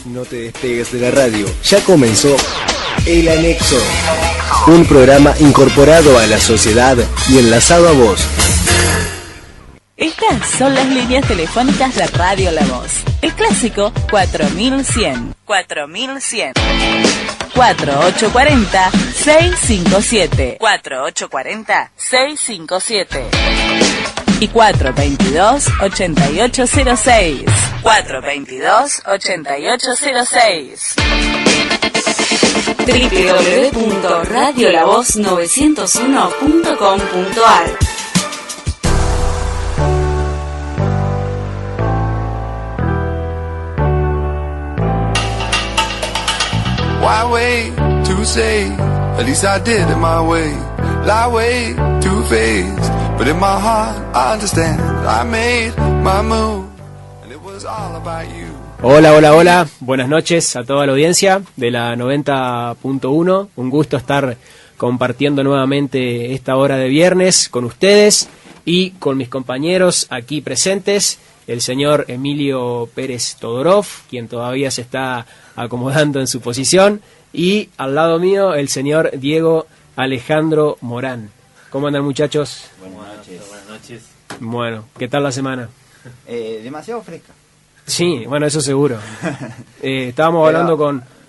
No te despegues de la radio. Ya comenzó El Anexo, un programa incorporado a la sociedad y enlazado a vos. Estas son las líneas telefónicas de Radio La Voz. El clásico 4100. 4100. 4840-657. 4840-657. Y 422-8806. 422-8806. www.radiolavoz901.com.ar. Why wait to say, at least I did it my way. Lie way too faced, but in my heart I understand. I made my move, and it was all about you. Hola, hola, hola, buenas noches a toda la audiencia de la 90.1. Un gusto estar compartiendo nuevamente esta hora de viernes con ustedes y con mis compañeros aquí presentes. El señor Emilio Pérez Todorov, quien todavía se está acomodando en su posición, y al lado mío el señor Diego Alejandro Morán. ¿Cómo andan, muchachos? Buenas noches. Bueno, ¿qué tal la semana? Demasiado fresca. Sí, bueno, eso seguro. Estábamos hablando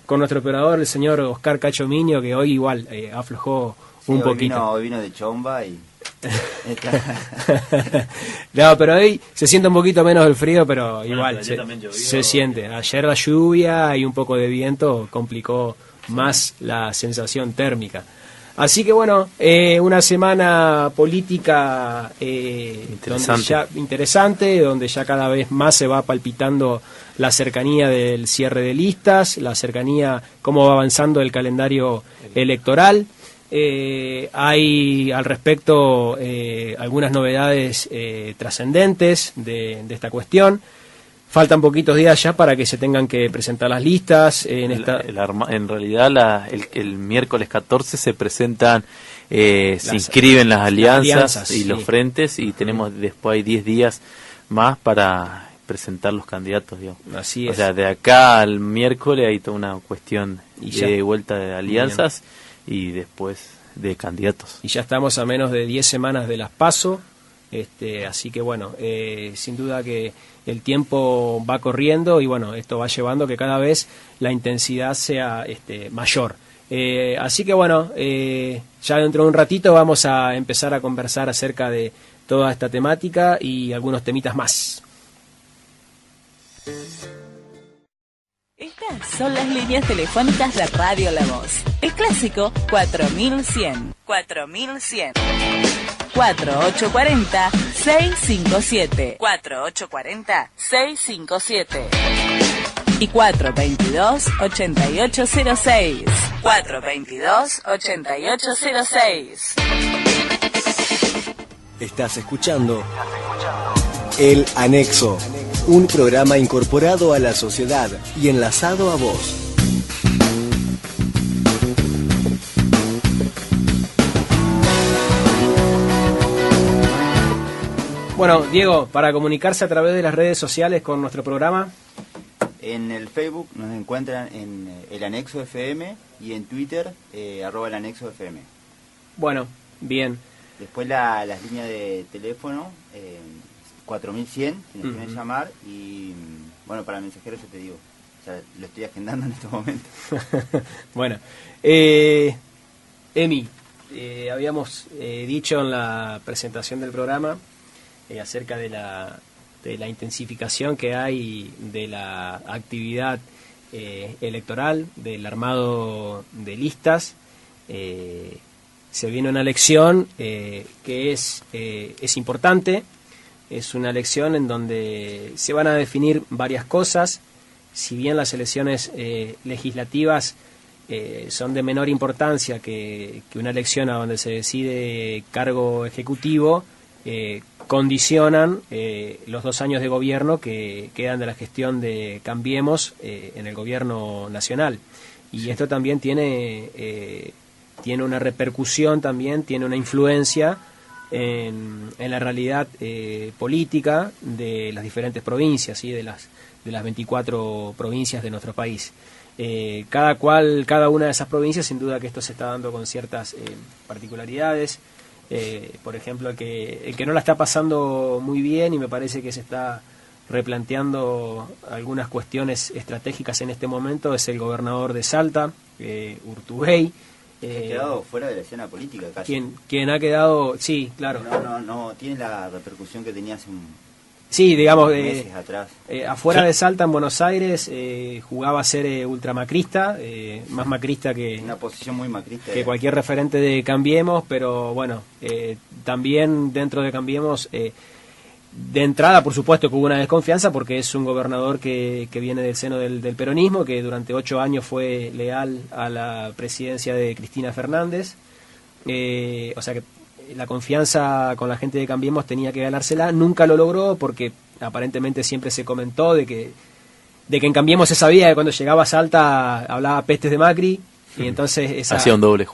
con nuestro operador, el señor Oscar Cacho Miño, que hoy igual aflojó un poquito. Hoy vino de chomba y... No, pero hoy se siente un poquito menos el frío, pero igual se siente. Ayer la lluvia y un poco de viento complicó más la sensación térmica. Así que bueno, una semana política interesante, donde ya cada vez más se va palpitando la cercanía del cierre de listas, la cercanía, cómo va avanzando el calendario electoral. Hay al respecto algunas novedades trascendentes de esta cuestión. Faltan poquitos días ya para que se tengan que presentar las listas. En realidad el miércoles 14 se presentan, se inscriben las alianzas y los frentes, y tenemos después hay 10 días más para presentar los candidatos, digamos. Así es. O sea, de acá al miércoles hay toda una cuestión de vuelta de alianzas y después de candidatos. Y ya estamos a menos de 10 semanas de las PASO, así que bueno, sin duda que el tiempo va corriendo y bueno, esto va llevando que cada vez la intensidad sea mayor. Así que bueno, ya dentro de un ratito vamos a empezar a conversar acerca de toda esta temática y algunos temitas más. Estas son las líneas telefónicas de Radio La Voz. El clásico 4100. 4100. 4840-657. 4840-657. Y 422-8806. 422-8806. Estás escuchando El Anexo, un programa incorporado a la sociedad y enlazado a vos. Bueno, Diego, para comunicarse a través de las redes sociales con nuestro programa. En el Facebook nos encuentran en El Anexo FM y en Twitter, @El Anexo FM. Bueno, bien. Después las líneas de teléfono, 4100, si nos quieren llamar, y bueno, para mensajeros yo te digo, o sea, lo estoy agendando en estos momentos. Bueno, Emi, habíamos dicho en la presentación del programa acerca de la intensificación que hay de la actividad electoral, del armado de listas. Se viene una elección que es importante, es una elección en donde se van a definir varias cosas. Si bien las elecciones legislativas son de menor importancia que una elección a donde se decide cargo ejecutivo, condicionan los 2 años de gobierno que quedan de la gestión de Cambiemos en el gobierno nacional. Y esto también tiene una repercusión, también tiene una influencia en la realidad política de las diferentes provincias, ¿sí? de las 24 provincias de nuestro país. Cada una de esas provincias, sin duda que esto se está dando con ciertas particularidades. Por ejemplo, el que no la está pasando muy bien, y me parece que se está replanteando algunas cuestiones estratégicas en este momento, es el gobernador de Salta, Urtubey. Ha quedado fuera de la escena política casi. Quien ha quedado, sí, claro. No tiene la repercusión que tenía hace sí, digamos, meses atrás. Afuera de Salta, en Buenos Aires, jugaba a ser ultramacrista, más macrista que... Una posición muy macrista. Que cualquier referente de Cambiemos, pero bueno, también dentro de Cambiemos, de entrada, por supuesto, que hubo una desconfianza, porque es un gobernador que viene del seno del peronismo, que durante 8 años fue leal a la presidencia de Cristina Fernández, o sea que la confianza con la gente de Cambiemos tenía que ganársela. Nunca lo logró, porque aparentemente siempre se comentó de que en Cambiemos se sabía que cuando llegaba a Salta hablaba pestes de Macri, y entonces hacía un doble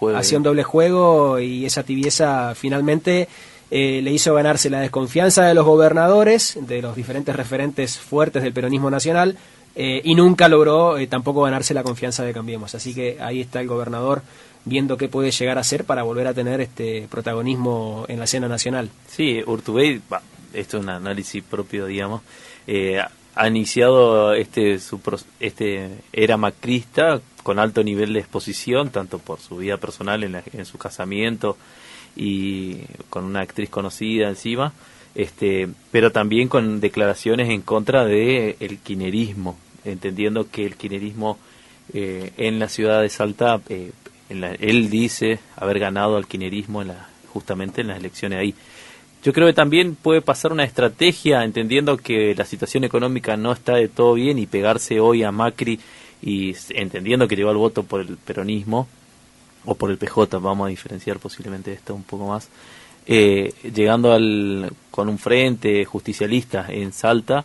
juego, y esa tibieza finalmente le hizo ganarse la desconfianza de los gobernadores, de los diferentes referentes fuertes del peronismo nacional, y nunca logró tampoco ganarse la confianza de Cambiemos. Así que ahí está el gobernador viendo qué puede llegar a hacer para volver a tener este protagonismo en la escena nacional. Sí, Urtubey, esto es un análisis propio, digamos, ha iniciado este era macrista con alto nivel de exposición, tanto por su vida personal en su casamiento y con una actriz conocida encima, pero también con declaraciones en contra de el kirchnerismo, entendiendo que el kirchnerismo en la ciudad de Salta, él dice haber ganado al kirchnerismo justamente en las elecciones ahí. Yo creo que también puede pasar una estrategia, entendiendo que la situación económica no está de todo bien, y pegarse hoy a Macri, y entendiendo que llegó al voto por el peronismo o por el PJ, vamos a diferenciar posiblemente esto un poco más, llegando con un frente justicialista en Salta,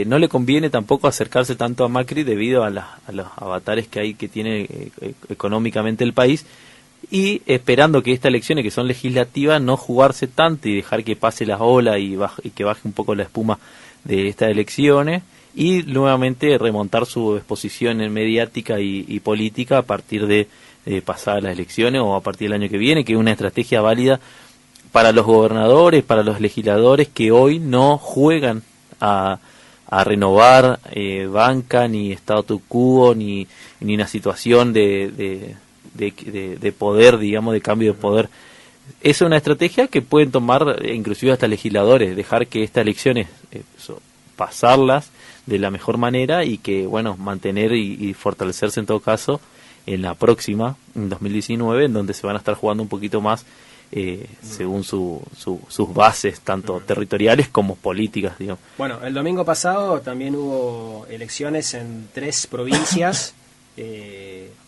no le conviene tampoco acercarse tanto a Macri debido a los avatares que tiene económicamente el país, y esperando que estas elecciones, que son legislativas, no jugarse tanto y dejar que pase la ola y que baje un poco la espuma de estas elecciones, y nuevamente remontar su exposición en mediática y política a partir de pasadas las elecciones o a partir del año que viene, que es una estrategia válida para los gobernadores, para los legisladores que hoy no juegan a renovar banca, ni statu quo, ni una situación de poder, digamos, de cambio de poder. Es una estrategia que pueden tomar inclusive hasta legisladores, dejar que estas elecciones, pasarlas de la mejor manera, y que, bueno, mantener y fortalecerse en todo caso en la próxima, en 2019, en donde se van a estar jugando un poquito más según sus bases, tanto territoriales como políticas, digamos. Bueno, el domingo pasado también hubo elecciones en 3 provincias,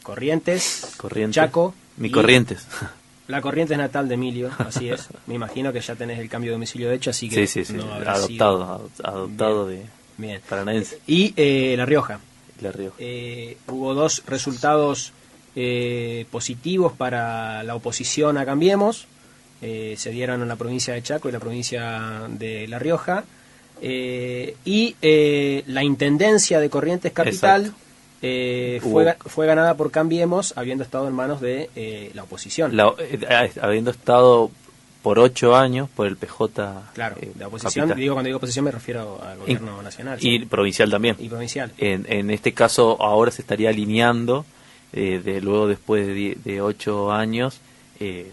Corrientes, Chaco. Corrientes. La Corrientes natal de Emilio, así es. Me imagino que ya tenés el cambio de domicilio de hecho, así que sí. No adoptado bien. de paranaense. Y La Rioja. La Rioja. Hubo 2 resultados positivos para la oposición a Cambiemos. Se dieron en la provincia de Chaco y la provincia de La Rioja. Y la intendencia de Corrientes Capital fue ganada por Cambiemos, habiendo estado en manos de la oposición. Habiendo estado por 8 años por el PJ. Claro, la oposición, cuando digo oposición me refiero al gobierno nacional. Y provincial también. Y provincial. En este caso ahora se estaría alineando, luego después de 8 años,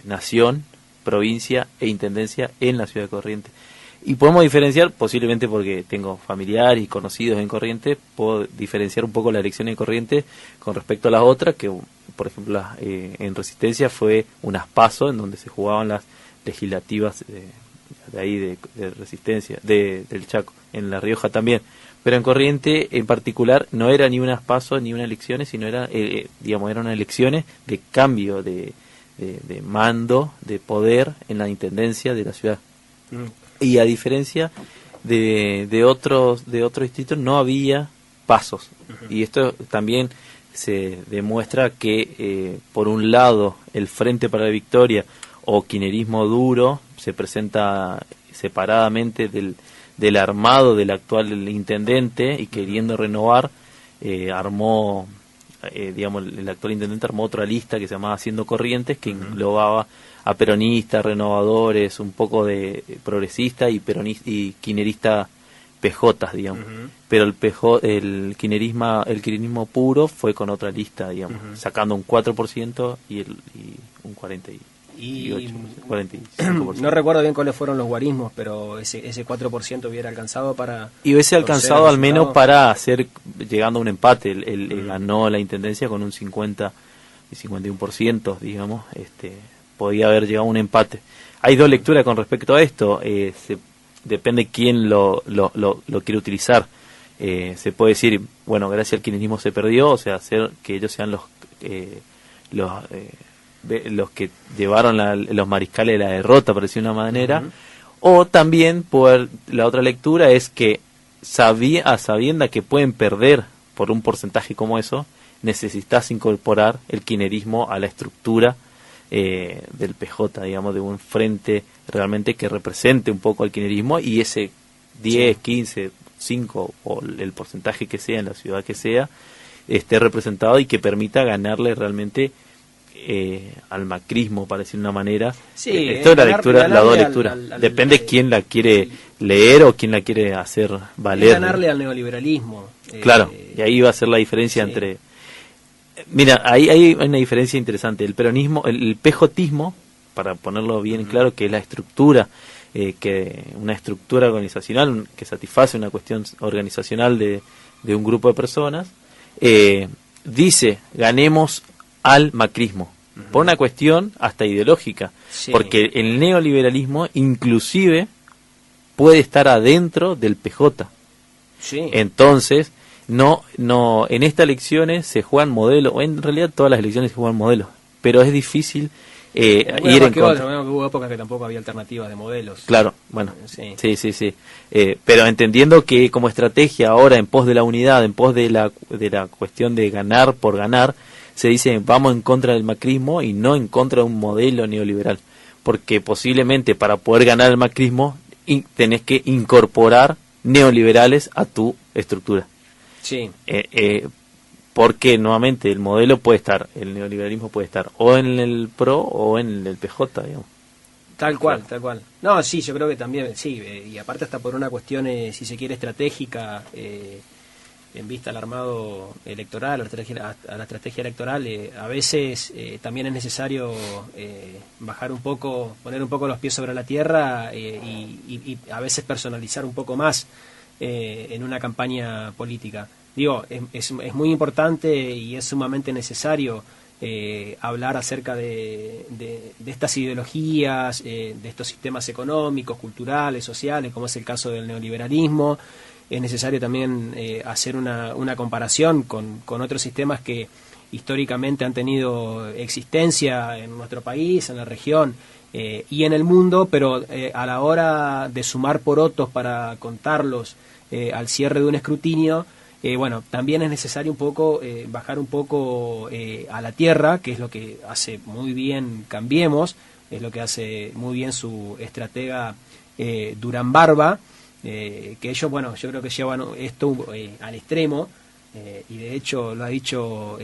nación, provincia e intendencia en la ciudad de Corrientes. Y podemos diferenciar, posiblemente porque tengo familiares y conocidos en Corrientes, puedo diferenciar un poco la elección en Corrientes con respecto a las otras, que por ejemplo en Resistencia fue unas PASO, en donde se jugaban las legislativas de ahí de Resistencia, del Chaco, en La Rioja también. Pero en Corrientes en particular no era ni unas PASO ni unas elecciones, sino eran unas elecciones de cambio de mando, de poder en la intendencia de la ciudad. Y a diferencia de otros distritos no había pasos. Y esto también se demuestra que por un lado el Frente para la Victoria o kirchnerismo duro, se presenta separadamente del armado del actual intendente y queriendo renovar, armó, digamos, el actual intendente armó otra lista que se llamaba Haciendo Corrientes, que englobaba a peronistas, renovadores, un poco de progresista y kirchnerista PJ, digamos. Pero el kirchnerismo puro fue con otra lista, digamos, sacando un 4% y un 45%. Y 45%. No recuerdo bien cuáles fueron los guarismos, pero ese 4% hubiera alcanzado para... Y hubiese alcanzado al menos para hacer, llegando a un empate. Él ganó la intendencia con un 50 y 51%, digamos. Podía haber llegado a un empate. Hay dos lecturas con respecto a esto. Depende quién lo quiere utilizar. Se puede decir, bueno, gracias al kirchnerismo se perdió, o sea, hacer que ellos sean los que llevaron los mariscales de la derrota, por decir de una manera. O también la otra lectura es que a sabienda que pueden perder por un porcentaje como eso, necesitas incorporar el kirchnerismo a la estructura del PJ, digamos, de un frente realmente que represente un poco al kirchnerismo, y ese 10, 15, 5 o el porcentaje que sea en la ciudad que sea, esté representado y que permita ganarle realmente al macrismo, para decir de una manera. Sí, esto es la dos lectura. Depende quién la quiere leer o quién la quiere hacer valer. Ganarle al neoliberalismo. Claro, y ahí va a ser la diferencia entre... Mira, ahí hay una diferencia interesante. El peronismo, el pejotismo, para ponerlo bien claro, que es la estructura, una estructura organizacional que satisface una cuestión organizacional de un grupo de personas, dice, ganemos al macrismo, por una cuestión hasta ideológica, porque el neoliberalismo inclusive puede estar adentro del PJ. Entonces, no, en estas elecciones se juegan modelos, o en realidad todas las elecciones se juegan modelos, pero es difícil ir en contra. Hubo épocas que tampoco había alternativas de modelos. Claro, bueno, sí. Pero entendiendo que como estrategia ahora, en pos de la unidad, en pos de la cuestión de ganar por ganar, se dice vamos en contra del macrismo y no en contra de un modelo neoliberal, porque posiblemente para poder ganar el macrismo tenés que incorporar neoliberales a tu estructura. Porque nuevamente el modelo puede estar, el neoliberalismo puede estar o en el PRO o en el PJ, digamos. Tal cual. No, sí, yo creo que también, y aparte hasta por una cuestión, si se quiere, estratégica, en vista al armado electoral, a la estrategia electoral, a veces también es necesario bajar un poco, poner un poco los pies sobre la tierra y a veces personalizar un poco más en una campaña política. Digo, es muy importante y es sumamente necesario hablar acerca de estas ideologías, de estos sistemas económicos, culturales, sociales, como es el caso del neoliberalismo. Es necesario también hacer una comparación con otros sistemas que históricamente han tenido existencia en nuestro país, en la región y en el mundo, pero a la hora de sumar porotos para contarlos al cierre de un escrutinio, bueno, también es necesario un poco bajar un poco a la tierra, que es lo que hace muy bien Cambiemos, es lo que hace muy bien su estratega Durán Barba, que ellos, bueno, yo creo que llevan esto al extremo, y de hecho lo ha dicho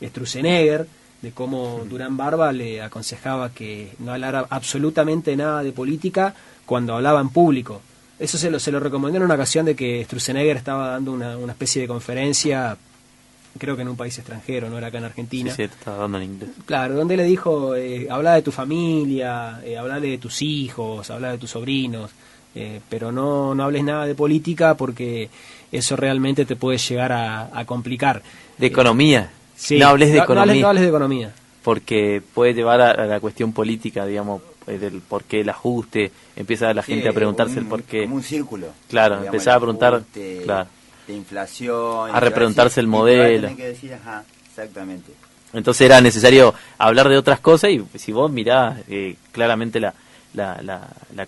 Sturzenegger, de cómo Durán Barba le aconsejaba que no hablara absolutamente nada de política cuando hablaba en público. Eso se lo recomendé en una ocasión de que Sturzenegger estaba dando una especie de conferencia, creo que en un país extranjero, no era acá en Argentina. Sí, estaba dando en inglés. Claro, donde le dijo, habla de tu familia, habla de tus hijos, habla de tus sobrinos, pero no hables nada de política porque eso realmente te puede llegar a complicar. De economía. No hables de economía. No hables de economía. Porque puede llevar a la cuestión política, digamos, del por qué el ajuste, empieza la gente a preguntarse el por qué. Como un círculo. Claro, digamos, empezaba a preguntar, ajuste, claro, de inflación. a repreguntarse el modelo. Que decir, ajá, exactamente. Entonces era necesario hablar de otras cosas y si vos mirás claramente la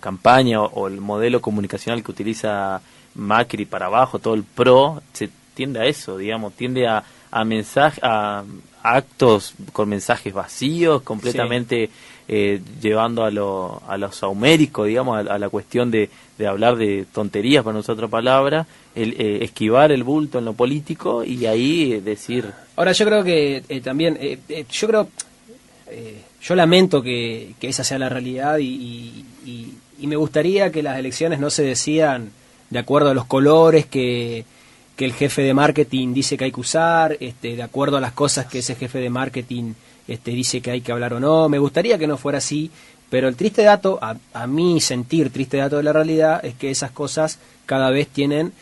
campaña o el modelo comunicacional que utiliza Macri para abajo, todo el PRO, se tiende a eso, digamos, tiende a mensaje, a actos con mensajes vacíos, completamente llevando a lo saumérico, digamos, a la cuestión de hablar de tonterías, para no usar otra palabra, esquivar el bulto en lo político y ahí decir... Ahora yo creo que también, yo lamento que esa sea la realidad y me gustaría que las elecciones no se decían de acuerdo a los colores que el jefe de marketing dice que hay que usar, de acuerdo a las cosas que ese jefe de marketing dice que hay que hablar o no. Me gustaría que no fuera así, pero el triste dato, a mi sentir, triste dato de la realidad, es que esas cosas cada vez tienen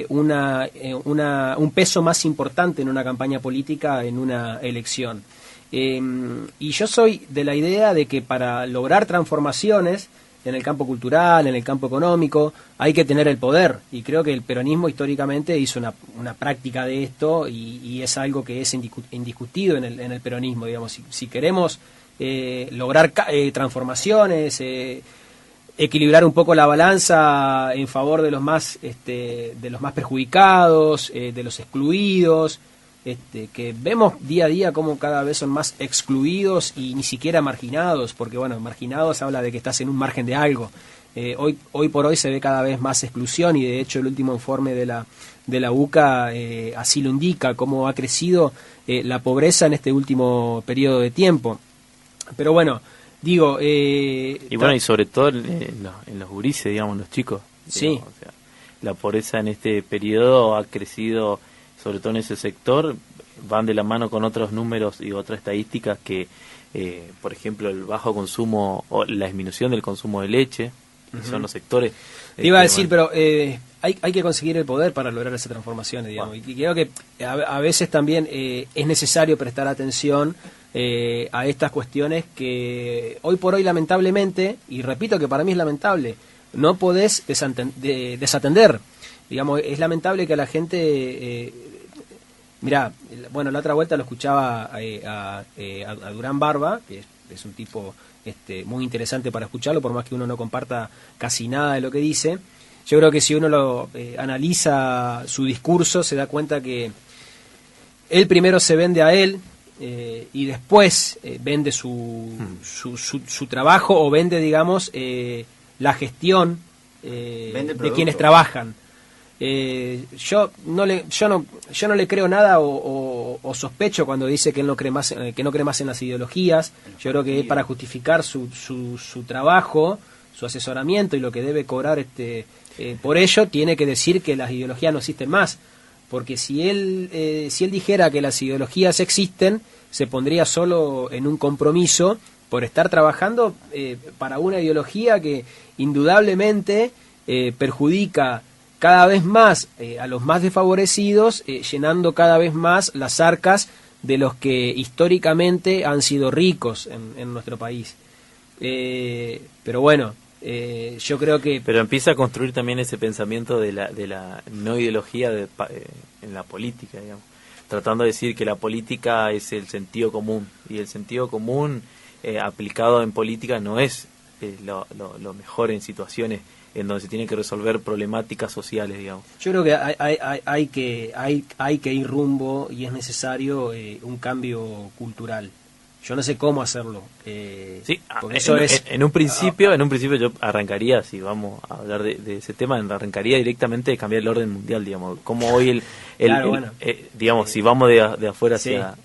un peso más importante en una campaña política, en una elección. Y yo soy de la idea de que para lograr transformaciones en el campo cultural, en el campo económico, hay que tener el poder, y creo que el peronismo históricamente hizo una práctica de esto y es algo que es indiscutido en el peronismo, digamos. Si queremos lograr transformaciones, equilibrar un poco la balanza en favor de los más perjudicados, de los excluidos, que vemos día a día como cada vez son más excluidos y ni siquiera marginados, porque bueno, marginados habla de que estás en un margen de algo. Hoy por hoy se ve cada vez más exclusión, y de hecho el último informe de la UCA así lo indica, cómo ha crecido la pobreza en este último periodo de tiempo. Pero bueno, digo... y sobre todo en los gurises, digamos, los chicos. Sí. Digamos, o sea, la pobreza en este periodo ha crecido, sobre todo en ese sector, van de la mano con otros números y otras estadísticas que, por ejemplo, el bajo consumo o la disminución del consumo de leche, que son los sectores... Te iba a decir, pero hay que conseguir el poder para lograr esas transformaciones, digamos. Y creo que a veces también es necesario prestar atención a estas cuestiones que hoy por hoy, lamentablemente, y repito que para mí es lamentable, no podés desatender. Digamos, es lamentable que a la gente... mirá, bueno, la otra vuelta lo escuchaba a Durán Barba, que es un tipo muy interesante para escucharlo, por más que uno no comparta casi nada de lo que dice. Yo creo que si uno lo analiza su discurso, se da cuenta que él primero se vende a él, y después vende su trabajo, o vende, digamos, la gestión de quienes trabajan. Yo no le creo nada o sospecho cuando dice que él no cree más en las ideologías. Yo creo que para justificar su trabajo, su asesoramiento y lo que debe cobrar por ello, tiene que decir que las ideologías no existen más, porque si él dijera que las ideologías existen, se pondría solo en un compromiso por estar trabajando para una ideología que indudablemente perjudica cada vez más a los más desfavorecidos, llenando cada vez más las arcas de los que históricamente han sido ricos en nuestro país. Pero bueno, yo creo que... Pero empieza a construir también ese pensamiento de la no ideología en la política, digamos, tratando de decir que la política es el sentido común, y el sentido común aplicado en política no es lo mejor en situaciones en donde se tienen que resolver problemáticas sociales, digamos. Yo creo que hay que ir rumbo, y es necesario un cambio cultural. Yo no sé cómo hacerlo. Sí, en un principio yo arrancaría, si vamos a hablar de ese tema, arrancaría directamente de cambiar el orden mundial, digamos. Como hoy digamos, si vamos de afuera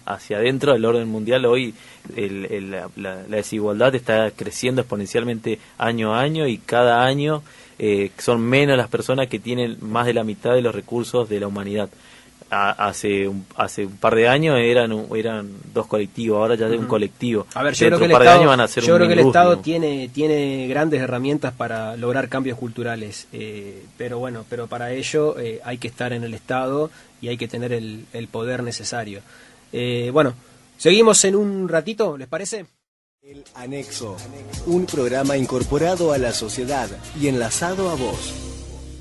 hacia adentro, el orden mundial hoy, la desigualdad está creciendo exponencialmente año a año, y cada año son menos las personas que tienen más de la mitad de los recursos de la humanidad. Hace un par de años eran dos colectivos, ahora ya es un colectivo. A ver, yo creo que el Estado tiene grandes herramientas para lograr cambios culturales, pero para ello hay que estar en el Estado y hay que tener el poder necesario. Seguimos en un ratito, ¿les parece? El Anexo, un programa incorporado a la sociedad y enlazado a vos.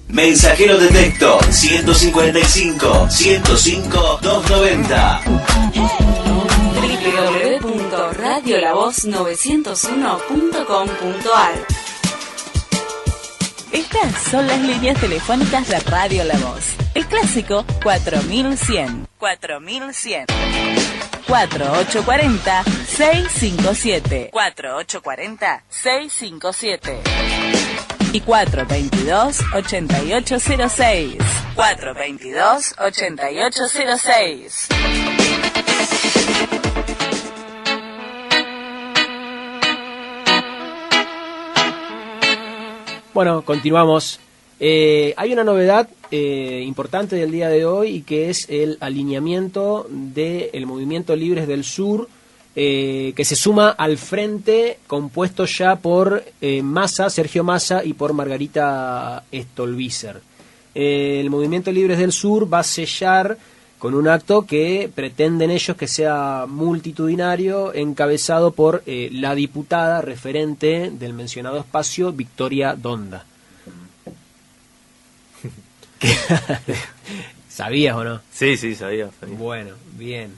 Mensajero de texto 155 105 290. www.radiolavoz901.com.ar. Estas son las líneas telefónicas de Radio La Voz. El clásico 4100. 4100. 4840-657. 4840-657. Y 422-8806. 422-8806. Bueno, continuamos. Hay una novedad importante del día de hoy y que es el alineamiento del Movimiento Libres del Sur, que se suma al frente compuesto ya por Massa, Sergio Massa, y por Margarita Stolbizer. El Movimiento Libres del Sur va a sellar con un acto que pretenden ellos que sea multitudinario, encabezado por la diputada referente del mencionado espacio, Victoria Donda. ¿Sabías o no? Sí, sabía. Bueno, bien.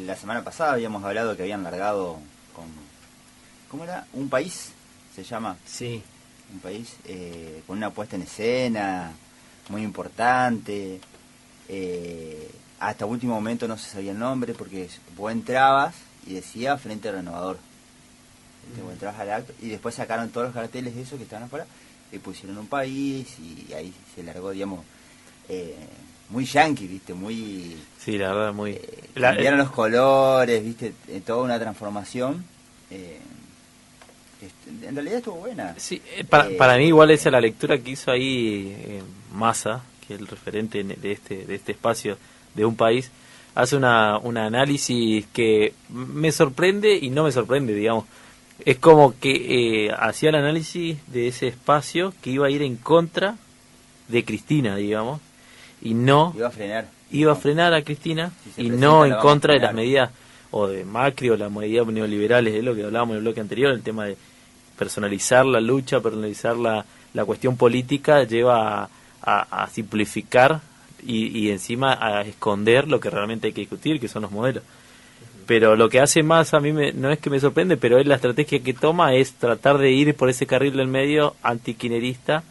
La semana pasada habíamos hablado que habían largado con... ¿Cómo era? ¿Un país? ¿Se llama? Sí. Un país con una puesta en escena muy importante. Hasta último momento no se sabía el nombre porque vos entrabas y decía Frente Renovador. Vos entrabas al acto y después sacaron todos los carteles de eso que estaban afuera y pusieron un país y ahí se largó, digamos, muy yankee, ¿viste? Muy... Sí, la verdad, muy... cambiaron los colores, ¿viste? Toda una transformación. En realidad estuvo buena. Sí, para mí igual esa es la lectura que hizo ahí Massa, que es el referente de este espacio de un país, hace un análisis que me sorprende y no me sorprende, digamos. Es como que hacía el análisis de ese espacio que iba a ir en contra de Cristina, digamos, y no... Iba a frenar a Cristina y no en contra de las medidas o de Macri o las medidas neoliberales, es lo que hablábamos en el bloque anterior, el tema de personalizar la lucha, personalizar la cuestión política, lleva a simplificar y encima a esconder lo que realmente hay que discutir, que son los modelos. Pero lo que hace más a mí no es que me sorprende, pero es la estrategia que toma, es tratar de ir por ese carril del medio antiquinerista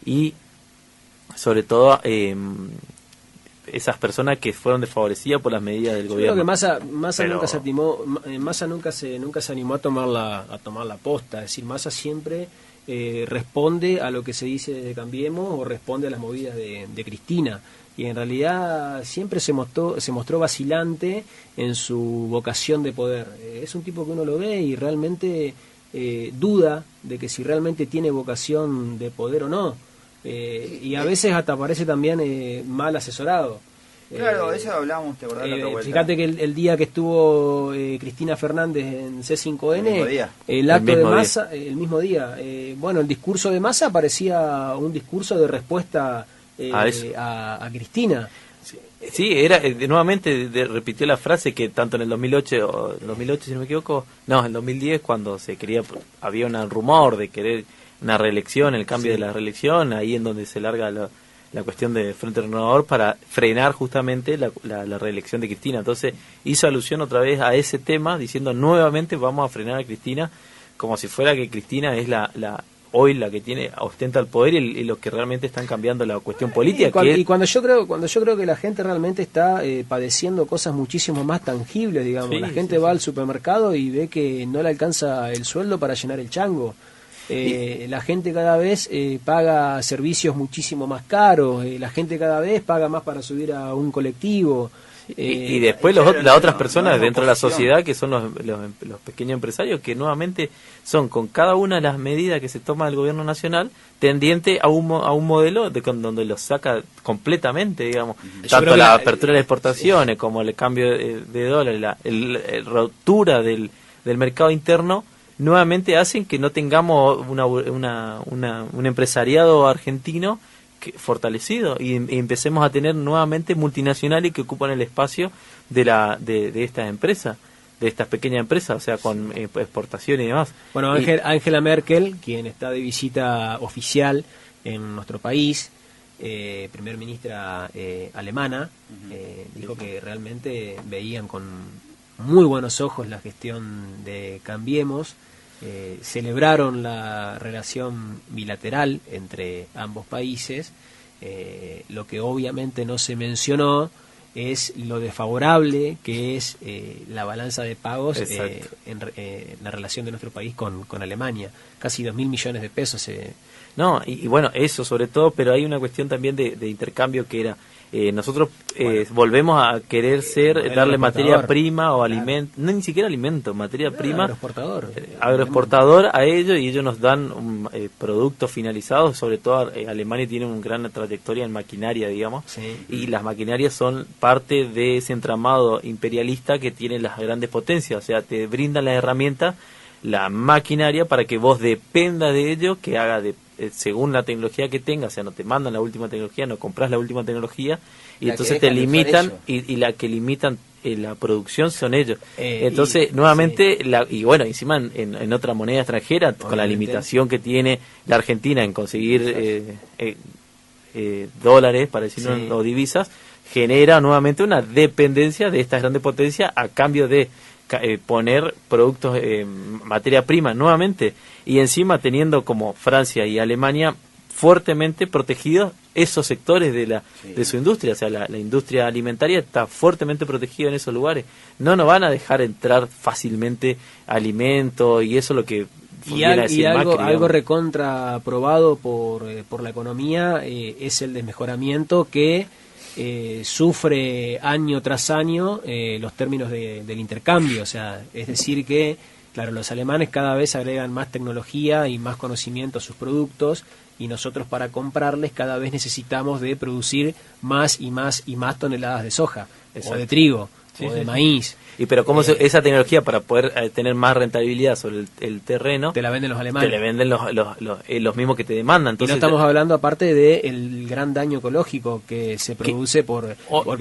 y sobre todo esas personas que fueron desfavorecidas por las medidas del gobierno. Creo que Massa nunca se animó a tomar la posta, es decir, Massa siempre responde a lo que se dice de Cambiemos o responde a las movidas de Cristina. Y en realidad siempre se mostró vacilante en su vocación de poder. Es un tipo que uno lo ve y realmente duda de que si realmente tiene vocación de poder o no. Y a veces hasta parece también mal asesorado. Claro, eso hablábamos, ¿te acordás? Fíjate que el día que estuvo Cristina Fernández en C5N, el acto de Massa, el mismo día, bueno, el discurso de Massa parecía un discurso de respuesta a Cristina. Sí, era nuevamente repitió la frase que tanto en el 2008 si no me equivoco, no, en el 2010 cuando se quería, había un rumor de querer una reelección, el cambio de la reelección, ahí en donde se larga la cuestión de Frente Renovador para frenar justamente la reelección de Cristina. Entonces hizo alusión otra vez a ese tema, diciendo nuevamente vamos a frenar a Cristina, como si fuera que Cristina es hoy la que ostenta el poder y los que realmente están cambiando la cuestión política. Y cuando yo creo que la gente realmente está padeciendo cosas muchísimo más tangibles, digamos. La gente va al supermercado y ve que no le alcanza el sueldo para llenar el chango. La gente cada vez paga servicios muchísimo más caros, la gente cada vez paga más para subir a un colectivo. Y después las otras personas dentro de la sociedad, que son los pequeños empresarios, que nuevamente son, con cada una de las medidas que se toma del gobierno nacional, tendiente a un modelo donde los saca completamente, digamos. Tanto la apertura de exportaciones como el cambio de dólar, la ruptura del mercado interno, nuevamente hacen que no tengamos un empresariado argentino fortalecido y empecemos a tener nuevamente multinacionales que ocupan el espacio de estas empresas, de estas pequeñas empresas, o sea, con exportación y demás. Bueno, Angela Merkel, quien está de visita oficial en nuestro país, primer ministra alemana, dijo que realmente veían con muy buenos ojos la gestión de Cambiemos. Celebraron la relación bilateral entre ambos países. Lo que obviamente no se mencionó es lo desfavorable que es la balanza de pagos en la relación de nuestro país con Alemania. Casi 2.000 millones de pesos. No, y bueno, eso sobre todo, pero hay una cuestión también de intercambio que era, nosotros volvemos a querer darle materia prima o alimento, no ni siquiera alimento, materia prima, agroexportador a ellos, y ellos nos dan productos finalizados. Sobre todo Alemania tiene una gran trayectoria en maquinaria, digamos, y las maquinarias son parte de ese entramado imperialista que tienen las grandes potencias, o sea, te brindan las herramientas, la maquinaria, para que vos dependas de ellos, que haga según la tecnología que tengas, o sea, no te mandan la última tecnología, no compras la última tecnología, y entonces te limitan, y la que limitan la producción son ellos. Entonces, nuevamente, y bueno, encima en otra moneda extranjera, obviamente, con la limitación que tiene la Argentina en conseguir dólares, para decirlo, o divisas, genera nuevamente una dependencia de estas grandes potencias a cambio de poner productos, materia prima nuevamente, y encima teniendo como Francia y Alemania fuertemente protegidos esos sectores de su industria, o sea, la industria alimentaria está fuertemente protegida en esos lugares. No nos van a dejar entrar fácilmente alimentos, y eso es lo que algo recontra probado por la economía es el desmejoramiento que sufre año tras año los términos del intercambio. O sea, es decir que, claro, los alemanes cada vez agregan más tecnología y más conocimiento a sus productos, y nosotros para comprarles cada vez necesitamos de producir más y más y más toneladas de soja, o de trigo, o de maíz. Y pero cómo esa tecnología, para poder tener más rentabilidad sobre el terreno, te la venden los alemanes, te la venden los mismos que te demandan. Entonces, y no estamos hablando aparte del gran daño ecológico que se produce porque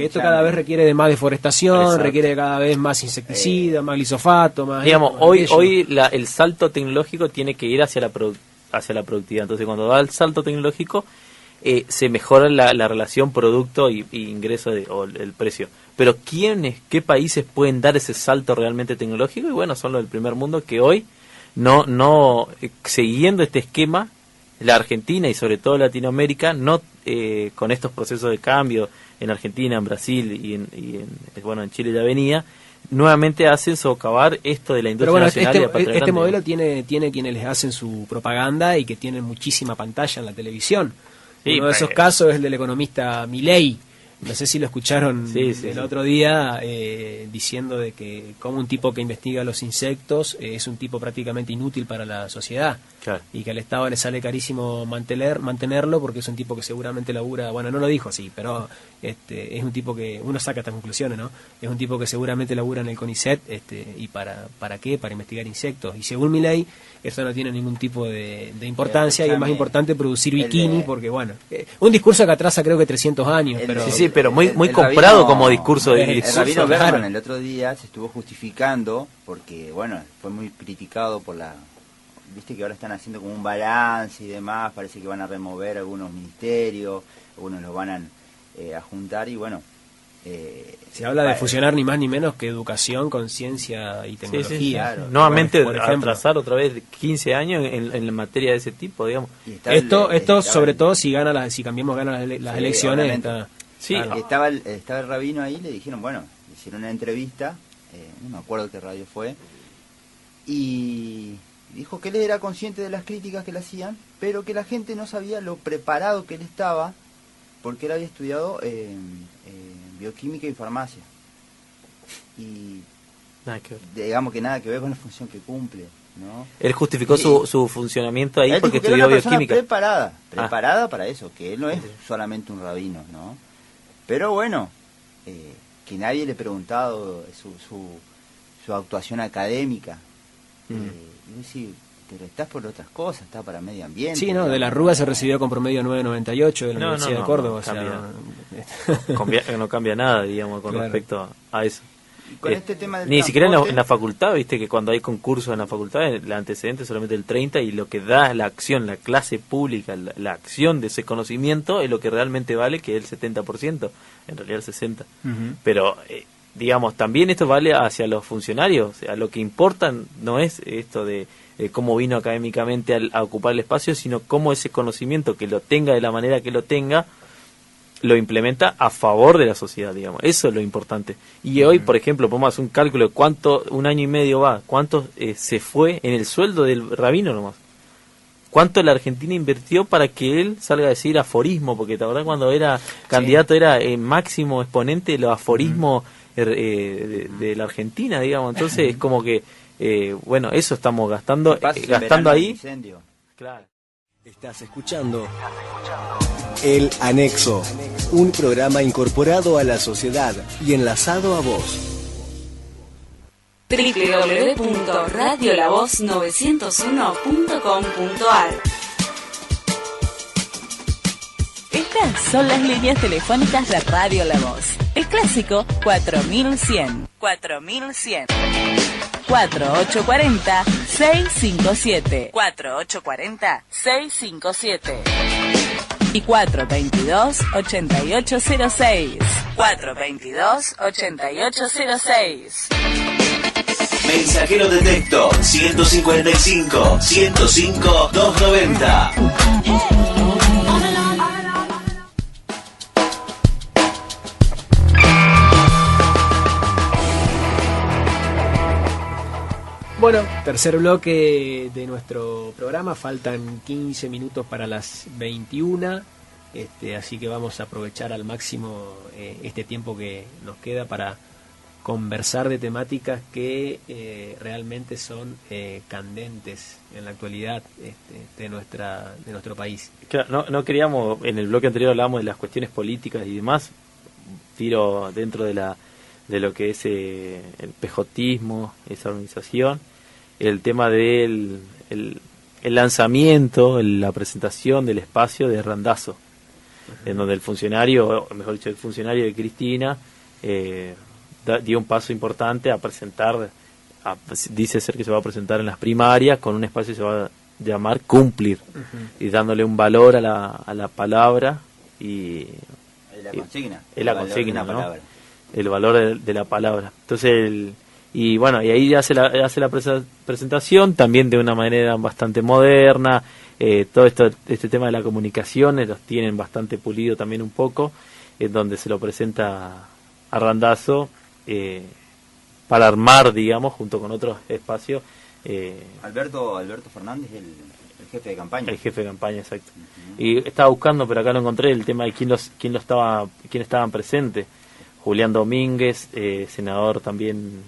esto cada vez requiere de más deforestación. Exacto. Requiere cada vez más insecticida, más glisofato, más, digamos, hoy el salto tecnológico tiene que ir hacia la productividad. Entonces, cuando da el salto tecnológico, se mejora la relación producto y ingreso o el precio. Pero ¿qué países pueden dar ese salto realmente tecnológico? Y bueno, son los del primer mundo, que hoy no siguiendo este esquema, la Argentina y sobre todo Latinoamérica, con estos procesos de cambio en Argentina, en Brasil y en Chile ya venía, nuevamente hacen socavar esto de la industria nacional. Pero este modelo tiene quienes les hacen su propaganda y que tienen muchísima pantalla en la televisión. Uno de esos casos es el del economista Milei. No sé si lo escucharon el otro día diciendo de que como un tipo que investiga los insectos es un tipo prácticamente inútil para la sociedad. Claro. Y que al Estado le sale carísimo mantenerlo porque es un tipo que seguramente labura, bueno, no lo dijo así, pero es un tipo que, uno saca estas conclusiones, ¿no? Es un tipo que seguramente labura en el CONICET, ¿y para qué? Para investigar insectos. Y según Milei, eso no tiene ningún tipo de importancia, y es más importante producir bikini, porque bueno, un discurso que atrasa creo que 300 años, pero... Sí, pero muy comprado como discurso. El rabino Berman el otro día se estuvo justificando porque, bueno, fue muy criticado por viste que ahora están haciendo como un balance y demás, parece que van a remover algunos ministerios, algunos los van a juntar, y bueno... se habla de fusionar ni más ni menos que educación con ciencia y tecnología. Claro. Nuevamente, por ejemplo, atrasar otra vez 15 años en la materia de ese tipo, digamos. Esto sobre todo si Cambiemos gana las elecciones. Claro. Estaba el rabino ahí, le dijeron, bueno, le hicieron una entrevista, no me acuerdo qué radio fue, y dijo que él era consciente de las críticas que le hacían, pero que la gente no sabía lo preparado que él estaba, porque él había estudiado bioquímica y farmacia. Y digamos que nada que ver con la función que cumple, ¿no? Él justificó su funcionamiento ahí porque estudió bioquímica. Preparada para eso, que él no es solamente un rabino, ¿no? Pero bueno, que nadie le ha preguntado su actuación académica. Y decir, pero estás por otras cosas, está para medio ambiente. Sí, no, de la Rúa se recibió con promedio 9.98 de la Universidad de Córdoba. No cambia nada, digamos, con respecto a eso. Con este tema del ni siquiera en la facultad, viste que cuando hay concursos en la facultad, el antecedente es solamente el 30, y lo que da la acción, la clase pública, la acción de ese conocimiento es lo que realmente vale, que es el 70%, en realidad el 60%. Pero, digamos, también esto vale hacia los funcionarios. O sea, lo que importa no es esto de cómo vino académicamente a ocupar el espacio, sino cómo ese conocimiento, que lo tenga de la manera que lo tenga, lo implementa a favor de la sociedad, digamos. Eso es lo importante. Y hoy, por ejemplo, podemos hacer un cálculo de cuánto, un año y medio va, cuánto se fue en el sueldo del rabino nomás. Cuánto la Argentina invirtió para que él salga a decir aforismo, porque la verdad cuando era candidato era el máximo exponente de los aforismos de la Argentina, digamos. Entonces es como que, bueno, eso estamos gastando ahí. Claro. Estás escuchando El Anexo, un programa incorporado a la sociedad y enlazado a vos. www.radiolavoz901.com.ar. Estas son las líneas telefónicas de Radio La Voz. El clásico 4100. 4100. 4840-657. 4840-657. Y 422-8806. 422-8806. Mensajero de texto 155 105 290. Bueno, tercer bloque de nuestro programa, faltan 15 minutos para las 21, así que vamos a aprovechar al máximo este tiempo que nos queda para conversar de temáticas que realmente son candentes en la actualidad de nuestro país. Claro, no queríamos, en el bloque anterior hablábamos de las cuestiones políticas y demás, tiro dentro de lo que es el pejotismo, esa organización, el tema del el lanzamiento, la presentación del espacio de Randazzo, en donde el funcionario de Cristina dio un paso importante a presentar, dice ser que se va a presentar en las primarias con un espacio que se va a llamar Cumplir, y dándole un valor a la palabra y la consigna, la consigna, ¿no? El valor de la palabra. Entonces y ahí hace la presentación también de una manera bastante moderna. Todo este tema de la comunicación los tienen bastante pulido también un poco, en donde se lo presenta a Randazzo para armar, digamos, junto con otros espacios. Alberto Fernández, el jefe de campaña. El jefe de campaña, exacto. Y estaba buscando, pero acá lo encontré, el tema de quién estaban presentes. Julián Domínguez, senador también,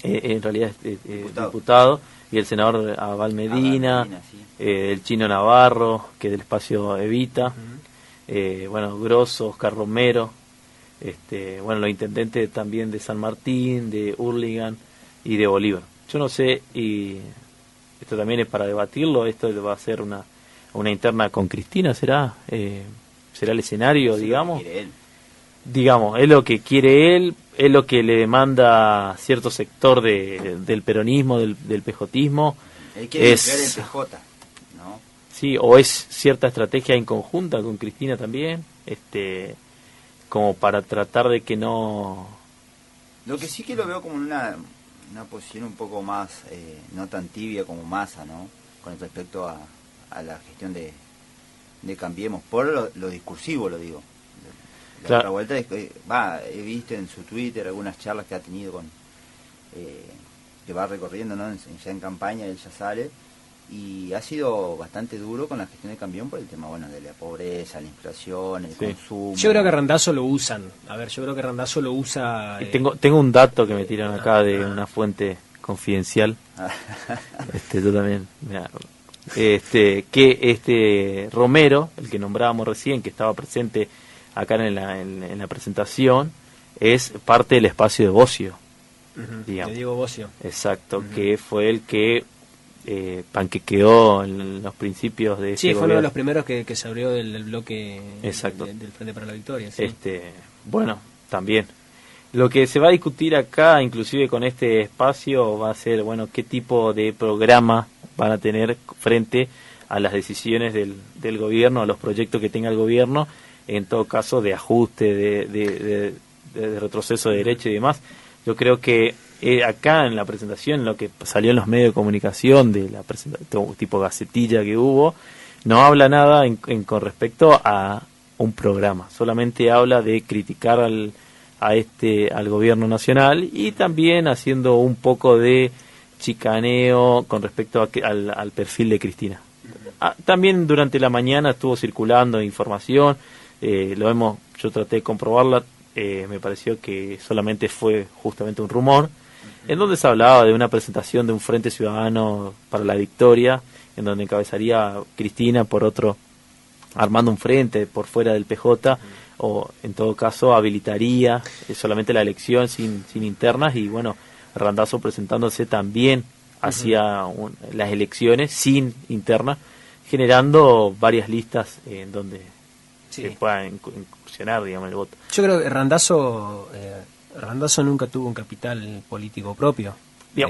en realidad diputado, y el senador Abal Medina, sí. El Chino Navarro, que del espacio Evita, Grosso, Oscar Romero, los intendentes también de San Martín, de Hurlingham y de Bolívar. Yo no sé, y esto también es para debatirlo, esto va a ser una interna con Cristina, ¿será el escenario, sí, digamos? Digamos, es lo que quiere él, es lo que le demanda cierto sector del peronismo, del pejotismo. Él quiere crear el PJ, ¿no? Sí, o es cierta estrategia en conjunta con Cristina también, como para tratar de que no... Lo que sí que lo veo como una posición un poco más, no tan tibia como Massa, ¿no? Con respecto a la gestión de Cambiemos, por lo discursivo lo digo. La otra vuelta es que he visto en su Twitter algunas charlas que ha tenido que va recorriendo, ¿no? Ya en campaña él ya sale, y ha sido bastante duro con la gestión de Cambiemos por el tema, de la pobreza, la inflación, el consumo. Yo creo que Randazzo lo usan. Yo creo que Randazzo lo usa. Tengo un dato que me tiran acá de una fuente confidencial. Yo también. Mirá, que Romero, el que nombrábamos recién, que estaba presente acá en la presentación, es parte del espacio de Bocio, digamos. De Diego Bocio. Exacto, que fue el que panquequeó en los principios de ese gobierno. Fue uno de los primeros que se abrió del bloque. Exacto. Del Frente para la Victoria. ¿Sí? También. Lo que se va a discutir acá, inclusive con este espacio, va a ser, qué tipo de programa van a tener frente a las decisiones del gobierno, a los proyectos que tenga el gobierno, en todo caso de ajuste, de retroceso de derecho y demás. Yo creo que acá en la presentación, lo que salió en los medios de comunicación de la presentación tipo gacetilla que hubo, no habla nada con respecto a un programa, solamente habla de criticar al gobierno nacional y también haciendo un poco de chicaneo con respecto al perfil de Cristina. También durante la mañana estuvo circulando información, yo traté de comprobarla, me pareció que solamente fue justamente un rumor, en donde se hablaba de una presentación de un Frente Ciudadano para la Victoria, en donde encabezaría Cristina, por otro armando un frente por fuera del PJ, o en todo caso habilitaría solamente la elección sin internas, y bueno, Randazzo presentándose también hacia las elecciones sin internas, generando varias listas en donde se pueda incursionar, digamos, el voto. Yo creo que Randazzo nunca tuvo un capital político propio.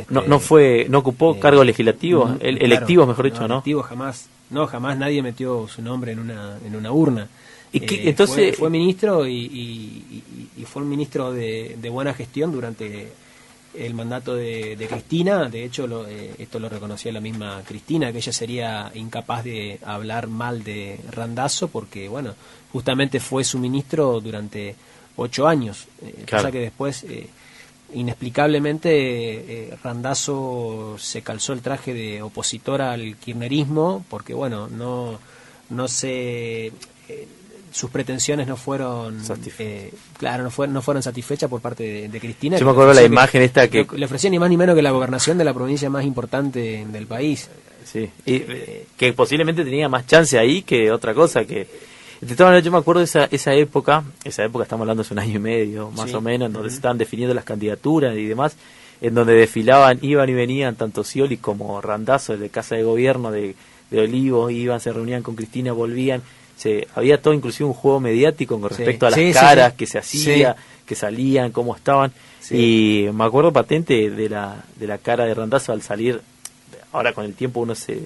No ocupó cargos legislativos, electivos, mejor dicho, ¿no? Electivos jamás nadie metió su nombre en una urna. Entonces fue ministro y fue un ministro de buena gestión durante el mandato de Cristina. De hecho, esto lo reconocía la misma Cristina, que ella sería incapaz de hablar mal de Randazzo porque, bueno, justamente fue su ministro durante 8 años. Pasa que después, inexplicablemente, Randazzo se calzó el traje de opositor al kirchnerismo porque, bueno, no sus pretensiones no fueron no fueron satisfechas por parte de Cristina. Yo me acuerdo la imagen esta que le ofrecía ni más ni menos que la gobernación de la provincia más importante del país. Sí, que posiblemente tenía más chance ahí que otra cosa. Que de todas maneras, yo me acuerdo de esa época estamos hablando hace un año y medio más o menos, en donde se estaban definiendo las candidaturas y demás, en donde desfilaban, iban y venían tanto Scioli como Randazzo de Casa de Gobierno de Olivos, se reunían con Cristina, volvían. Había todo, inclusive un juego mediático con respecto a las caras que se hacía, que salían, cómo estaban. Y me acuerdo patente de la cara de Randazzo al salir. Ahora con el tiempo uno se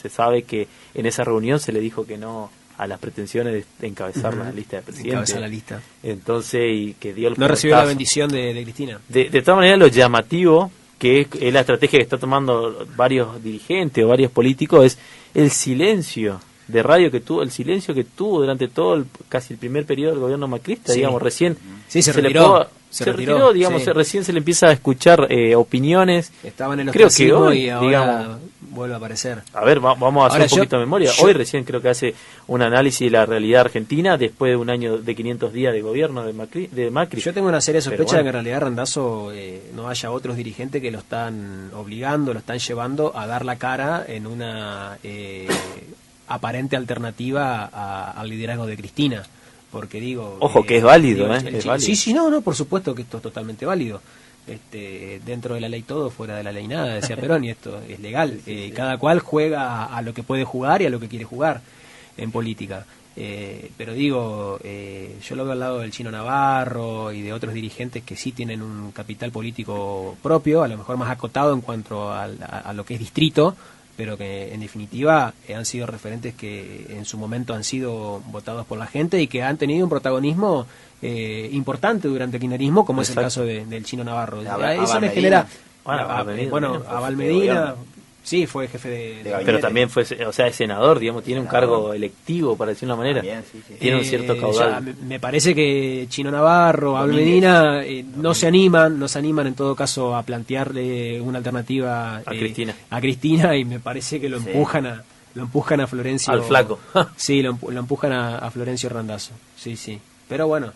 sabe que en esa reunión se le dijo que no a las pretensiones de encabezar la lista de presidente. Encabezar la lista. Entonces, y que dio el no recibió la bendición de Cristina. De todas maneras, lo llamativo, que es la estrategia que está tomando varios dirigentes o varios políticos, es el silencio de radio que tuvo, el silencio que tuvo durante todo casi el primer periodo del gobierno macrista, digamos, recién se retiró, digamos, recién se le empieza a escuchar opiniones. Estaba en el creo que hoy, y ahora vuelve a aparecer. A ver, vamos a hacer un poquito de memoria. Hoy recién creo que hace un análisis de la realidad argentina después de un año de 500 días de gobierno de Macri. Yo tengo una seria sospecha de que en realidad Randazzo no haya otros dirigentes que lo están obligando, lo están llevando a dar la cara en una aparente alternativa al liderazgo de Cristina, porque digo... Ojo, que es válido, es válido. Sí, no, por supuesto que esto es totalmente válido. Dentro de la ley todo, fuera de la ley nada, decía Perón, y esto es legal. Cada cual juega a lo que puede jugar y a lo que quiere jugar en política. Pero digo, yo lo veo al lado del Chino Navarro y de otros dirigentes que sí tienen un capital político propio, a lo mejor más acotado en cuanto a lo que es distrito, pero que en definitiva han sido referentes que en su momento han sido votados por la gente y que han tenido un protagonismo importante durante el kirchnerismo, como es el caso del Chino Navarro. Eso me genera... a Valmedina... Sí, fue jefe de pero también fue, es senador, digamos, tiene un cargo electivo, para decir una manera. También, tiene un cierto caudal. Me parece que Chino Navarro, Abel Medina, no se animan en todo caso a plantearle una alternativa a Cristina, y me parece que lo empujan a Florencio. Al flaco. Sí, lo empujan a Florencio Randazzo. Sí. Pero bueno.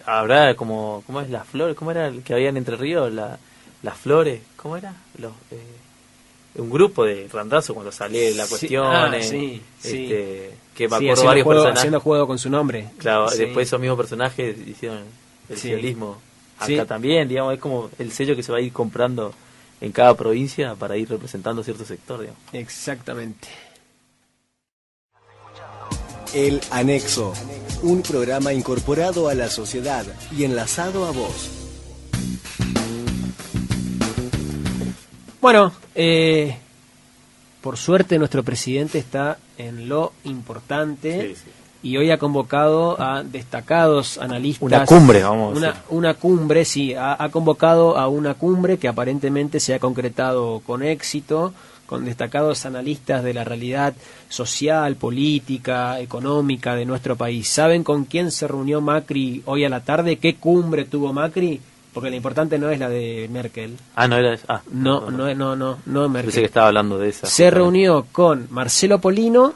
Habrá ¿cómo es las flores? ¿Cómo era el que había en Entre Ríos? Las flores, ¿cómo era? Un grupo de Randazzo cuando sale la cuestión, que me acuerdo varios personajes haciendo juego con su nombre. Claro, después esos mismos personajes hicieron el ciolismo acá también, digamos, es como el sello que se va a ir comprando en cada provincia para ir representando cierto sector, digamos. Exactamente. El Anexo, un programa incorporado a la sociedad y enlazado a vos. Bueno, por suerte nuestro presidente está en lo importante y hoy ha convocado a destacados analistas. Una cumbre, vamos a decir. Una cumbre, sí, ha convocado a una cumbre que aparentemente se ha concretado con éxito, con destacados analistas de la realidad social, política, económica de nuestro país. ¿Saben con quién se reunió Macri hoy a la tarde? ¿Qué cumbre tuvo Macri? Porque lo importante no es la de Merkel. No era esa. No Merkel. Pensé que estaba hablando de esa. Se reunió con Marcelo Polino,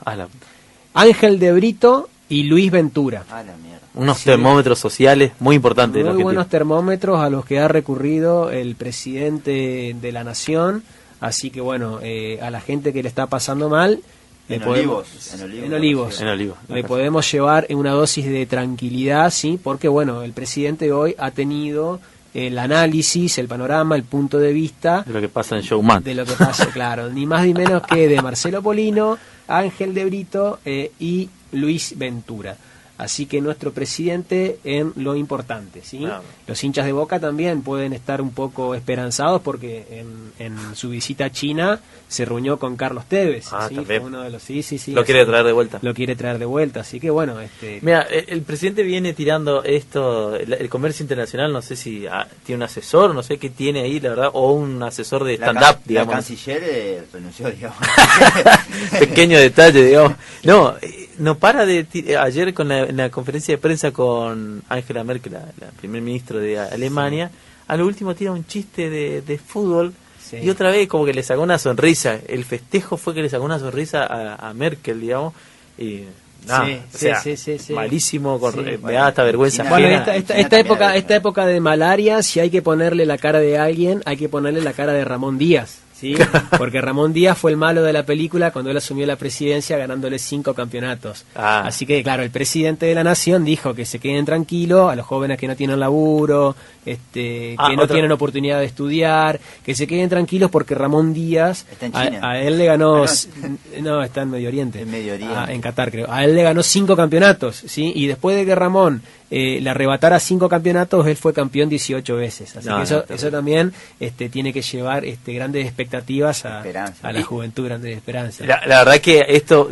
Ángel de Brito y Luis Ventura. La mierda. Unos termómetros sociales muy importantes. Muy buenos termómetros a los que ha recurrido el presidente de la nación. Así que bueno, a la gente que le está pasando mal, En Olivos. Le podemos llevar una dosis de tranquilidad, sí, porque bueno, el presidente hoy ha tenido el análisis, el panorama, el punto de vista de lo que pasa en Showman. De lo que pasa, claro, ni más ni menos que de Marcelo Polino, Ángel de Brito y Luis Ventura. Así que nuestro presidente en lo importante, ¿sí? Claro. Los hinchas de Boca también pueden estar un poco esperanzados porque en su visita a China se reunió con Carlos Tevez, ¿sí? Fue uno de los sí. Lo quiere traer de vuelta. Lo quiere traer de vuelta, así que bueno, Mira, el presidente viene tirando esto, el comercio internacional, no sé si tiene un asesor, no sé qué tiene ahí, la verdad, o un asesor de stand-up, digamos. La canciller renunció, digamos. Pequeño detalle, digamos. No para de ayer en la conferencia de prensa con Angela Merkel, la primer ministro de Alemania, a lo último tira un chiste de fútbol, sí. Y otra vez como que le sacó una sonrisa. El festejo fue que le sacó una sonrisa a Merkel, digamos, y sí. Malísimo, me da hasta vergüenza. Bueno, esta época de malaria, si hay que ponerle la cara de alguien, hay que ponerle la cara de Ramón Díaz. Sí, porque Ramón Díaz fue el malo de la película cuando él asumió la presidencia ganándole 5 campeonatos. Así que claro, el presidente de la nación dijo que se queden tranquilos a los jóvenes que no tienen laburo, que no tienen oportunidad de estudiar, que se queden tranquilos porque Ramón Díaz está en China. A él le ganó, no, está en Medio Oriente, en Qatar creo, a él le ganó 5 campeonatos, ¿sí? Y después de que Ramón le arrebatara 5 campeonatos, él fue campeón 18 veces, así que eso también tiene que llevar grandes expectativas a la juventud, grandes esperanzas. La verdad que esto,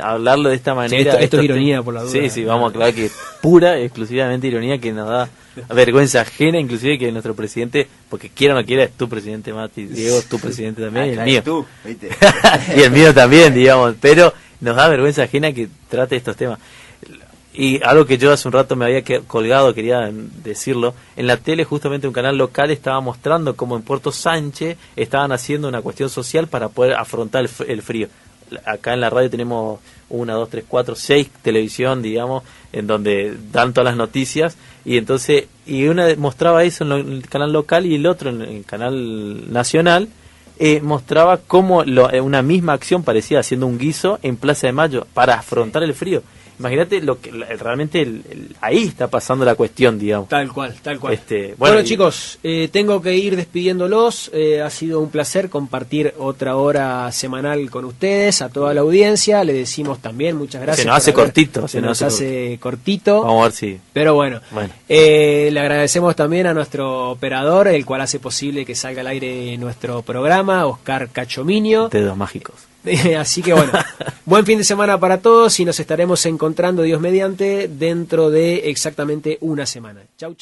hablarlo de esta manera... Sí, esto es ironía, por la duda. Sí, vamos a aclarar que es pura, exclusivamente ironía, que nos da vergüenza ajena, inclusive que nuestro presidente, porque quiera o no quiera, es tu presidente, Mati, Diego, es tu presidente también, y el mío. Tú, ¿viste? Y el mío también, digamos, pero nos da vergüenza ajena que trate estos temas. Y algo que yo hace un rato me había colgado, quería decirlo, en la tele justamente un canal local estaba mostrando cómo en Puerto Sánchez estaban haciendo una cuestión social para poder afrontar el frío. Acá en la radio tenemos 1, 2, 3, 4, 6 televisión, digamos, en donde dan todas las noticias, y entonces, y una mostraba eso en el canal local y el otro en el canal nacional, mostraba cómo una misma acción parecía haciendo un guiso en Plaza de Mayo para afrontar el frío. Imagínate lo que realmente ahí está pasando la cuestión, digamos. Tal cual. Bueno, chicos, tengo que ir despidiéndolos. Ha sido un placer compartir otra hora semanal con ustedes, a toda la audiencia. Le decimos también muchas gracias. Se nos hace cortito. Se nos hace cortito. Vamos a ver si... Pero bueno. Le agradecemos también a nuestro operador, el cual hace posible que salga al aire nuestro programa, Oscar Cachominio. Dedos mágicos. Así que bueno, buen fin de semana para todos y nos estaremos encontrando, Dios mediante, dentro de exactamente una semana. Chau.